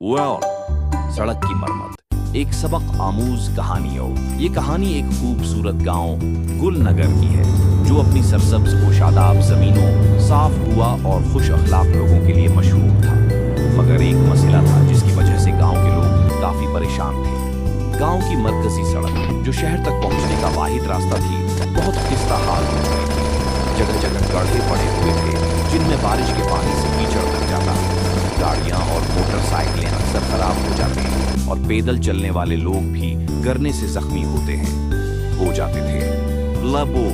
सड़क की मरम्मत एक सबक आमूज कहानी हो। ये कहानी एक खूबसूरत गांव गुलनगर की है जो अपनी सरसब्ज पोशादाब जमीनों, साफ हुआ और खुश अखलाक लोगों के लिए मशहूर था। मगर एक मसला था जिसकी वजह से गांव के लोग काफी परेशान थे। गांव की मरकजी सड़क जो शहर तक पहुंचने का वाहिद रास्ता थी, बहुत खस्ता हाल हो गई थी। जगह जगह गड्ढे पड़े हुए थे जिनमें बारिश के पानी से कीचड़ लग जाता। गाड़ियां और मोटरसाइकिलें अक्सर खराब हो जाती हैं और पैदल चलने वाले लोग भी गिरने से जख्मी हो जाते थे। लबो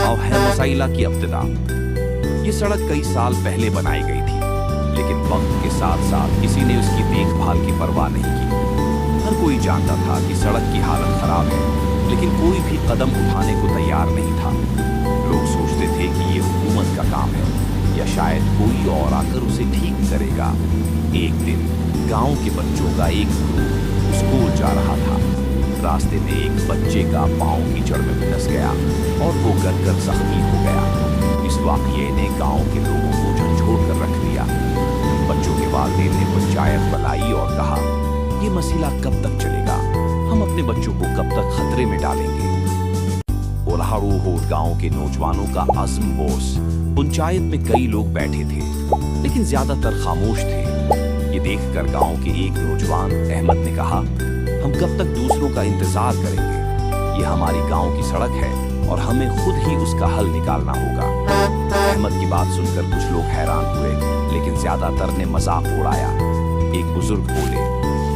और है मसाइला की इब्तिदा। ये सड़क कई साल पहले बनाई गई थी, लेकिन वक्त के साथ साथ किसी ने उसकी देखभाल की परवाह नहीं की। हर कोई जानता था कि सड़क की हालत खराब है, लेकिन कोई भी कदम उठाने को तैयार नहीं था। लोग सोचते थे कि ये हुकूमत का काम है या शायद कोई और आकर उसे ठीक करेगा। एक दिन गांव के बच्चों का एक ग्रुप स्कूल जा रहा था। रास्ते में एक बच्चे का पांव कीचड़ में फंस गया और वो गिरकर जख्मी हो गया। इस वाकये ने गांव के लोगों को झंझोड़ कर रख दिया। बच्चों के वालिदैन ने पंचायत बुलाई और कहा, ये मसला कब तक चलेगा? हम अपने बच्चों को कब तक खतरे में डालेंगे? गांव के नौजवानों का अज़्म बोस। पंचायत में कई लोग बैठे थे, लेकिन ज्यादातर खामोश थे। ये देखकर गांव के एक नौजवान अहमद ने कहा, हम कब तक दूसरों का इंतजार करेंगे? ये हमारी गांव की सड़क है और हमें खुद ही उसका हल निकालना होगा। अहमद की बात सुनकर कुछ लोग हैरान हुए, लेकिन ज्यादातर ने मजाक उड़ाया। एक बुजुर्ग बोले,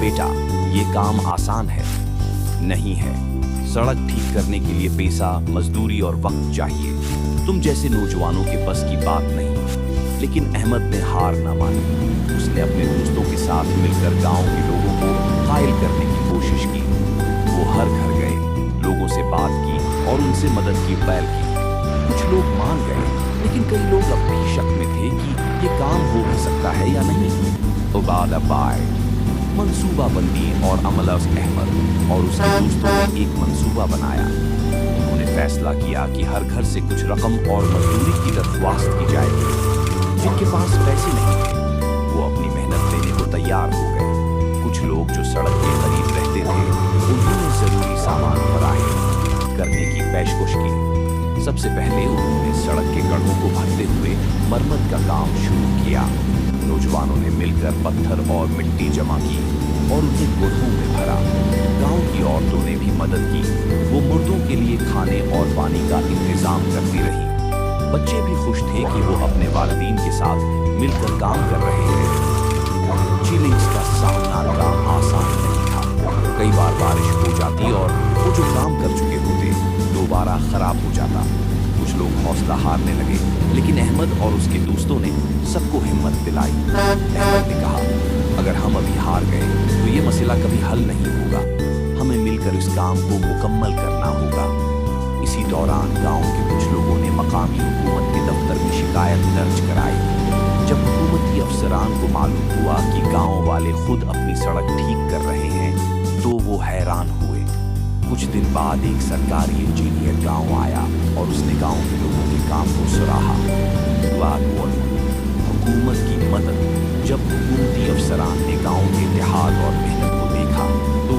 बेटा ये काम आसान है। नहीं है, सड़क ठीक करने के लिए पैसा, मजदूरी और वक्त चाहिए। तुम जैसे नौजवानों के बस की बात नहीं। लेकिन अहमद ने हार न मानी। उसने अपने दोस्तों के साथ मिलकर गांव के लोगों को कायल करने की कोशिश की। वो हर घर गए, लोगों से बात की और उनसे मदद की पहल की। कुछ लोग मान गए, लेकिन कई लोग अब भी शक में थे कि ये काम हो भी सकता है या नहीं। तो बाद मंसूबा बंदी और अमलस अहमद और उसके दोस्तों ने एक मंसूबा बनाया। उन्होंने फैसला किया कि हर घर से कुछ रकम और मजदूरी की दरख्वास्त की जाएगी। जिनके पास पैसे नहीं थे, वो अपनी मेहनत देने को तैयार हो गए। कुछ लोग जो सड़क के करीब रहते थे, उन्होंने जरूरी सामान फराहम करने की पेशकश की। सबसे पहले उन्होंने सड़क के गड्ढों को भरते हुए मरम्मत का काम शुरू किया। नौजवानों ने मिलकर पत्थर और मिट्टी जमा की और उन्हें गड्ढों में भरा। गांव की औरतों ने भी मदद की। वो मुर्दों के लिए खाने और पानी का इंतजाम करती रही। बच्चे भी खुश थे कि वो अपने वालिदैन के साथ मिलकर काम कर रहे थे। चिलिंग्स का सामना काम आसान नहीं था। कई बार बारिश हो जाती और वो जो काम कर चुके होते दोबारा खराब हो जाता। कुछ लोग हौसला हारने लगे, लेकिन अहमद और उसके दोस्तों ने सबको हिम्मत दिलाई। अहमद ने कहा, अगर हम अभी हार गए तो ये मसला कभी हल नहीं होगा। हमें मिलकर इस काम को मुकम्मल करना होगा। इसी दौरान गांव के कुछ लोगों ने मकामी हुकूमत के दफ्तर में शिकायत दर्ज कराई। जब हुकूमती अफसरान को मालूम हुआ कि गांव वाले खुद अपनी सड़क ठीक कर रहे हैं, तो वो हैरान हुए। कुछ दिन बाद एक सरकारी इंजीनियर गांव आया और उसने गांव के लोगों के काम को सराहा। हुकूमत की मदद। जब हुकूमती अफसरान ने गांव के इत्तेहाद और मेहनत को देखा, तो